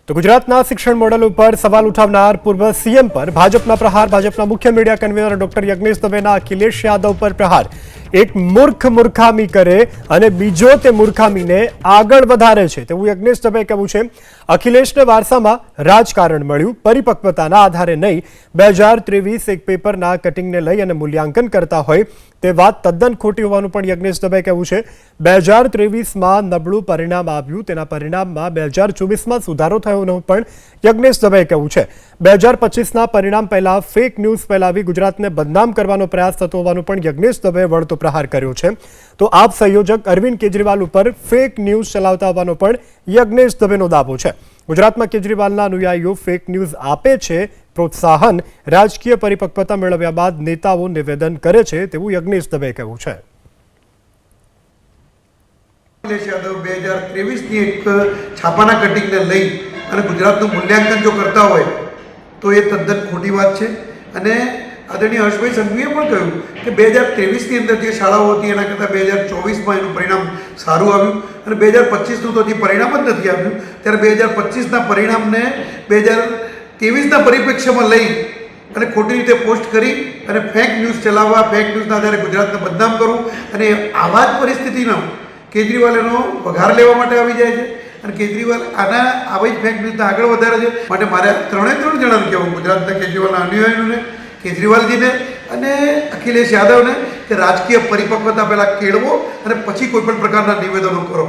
તો ગુજરાતના શિક્ષણ મોડલ ઉપર સવાલ ઉઠાવનાર પૂર્વ સીએમ પર ભાજપના પ્રહાર. ભાજપના મુખ્ય મીડિયા કન્વીનર ડોક્ટર યજ્ઞેશ દવેના અખિલેશ યાદવ પર પ્રહાર. એક મૂર્ખ મૂર્ખામી કરે અને બીજો તે મૂર્ખામીને આગળ વધારે છે તેવું યજ્ઞેશ દવે કહેવું છે. અખિલેશને વારસામાં રાજકારણ મળ્યું, પરિપક્વતાના આધારે નહીં. 2023 એક પેપરના કટિંગને લઈ અને મૂલ્યાંકન કરતા હોય તે વાત તદ્દન ખોટી હોવાનું પણ યજ્ઞેશ દવે કહેવું છે. 2023માં નબળું પરિણામ આવ્યું, તેના પરિણામમાં 2024માં સુધારો થયોનું પણ યજ્ઞેશ દવે કહેવું છે. 2025ના પરિણામ પહેલા ફેક ન્યૂઝ ફેલાવી ગુજરાતને બદનામ કરવાનો પ્રયાસ થતો હોવાનું પણ યજ્ઞેશ દવે વળતો પ્રહાર કર્યો છે. તો આપ સંયોજક અરવિંદ કેજરીવાલ ઉપર ફેક ન્યૂઝ ચલાવતા હોવાનો પણ યજ્ઞેશ દવેનો દાવો છે. ગુજરાતમાં કેજરીવાલના અનુયાયીઓ ફેક ન્યૂઝ આપે છે પ્રોત્સાહન. રાજકીય પરિપક્વતા મેળવ્યા બાદ નેતાઓ નિવેદન કરે છે તેવું યજ્ઞેશ દવે કહેવું છે. અખિલેશ યાદવ 2023ની એક છાપાના કટિંગને લઈ અને ગુજરાતનું મૂલ્યાંકન જો કરતા હોય તો એ તદ્દન ખોટી વાત છે. અને આદરણીય હર્ષભાઈ સંઘવીએ પણ કહ્યું કે 2023ની અંદર જે શાળાઓ હતી એના કરતાં 2024માં એનું પરિણામ સારું આવ્યું અને 2025નું તો હજી પરિણામ જ નથી આવ્યું. ત્યારે 2025ના પરિણામને 2023ના પરિપ્રેક્ષ્યમાં લઈ અને ખોટી રીતે પોસ્ટ કરી અને ફેક ન્યૂઝ ચલાવવા, ફેક ન્યૂઝના આધારે ગુજરાતને બદનામ કરવું અને આવા જ પરિસ્થિતિમાં કેજરીવાલ એનો વઘાર લેવા માટે આવી જાય છે અને કેજરીવાલ આવી જ ફેક ન્યૂઝને આગળ વધારે છે. માટે મારે ત્રણે જણાને કહેવું, ગુજરાતના કેજરીવાલના અનુયાયીઓને, કેજરીવાલજીને અને અખિલેશ યાદવને, કે રાજકીય પરિપક્વતા પહેલાં કેળવો અને પછી કોઈ પણ પ્રકારના નિવેદનો કરો.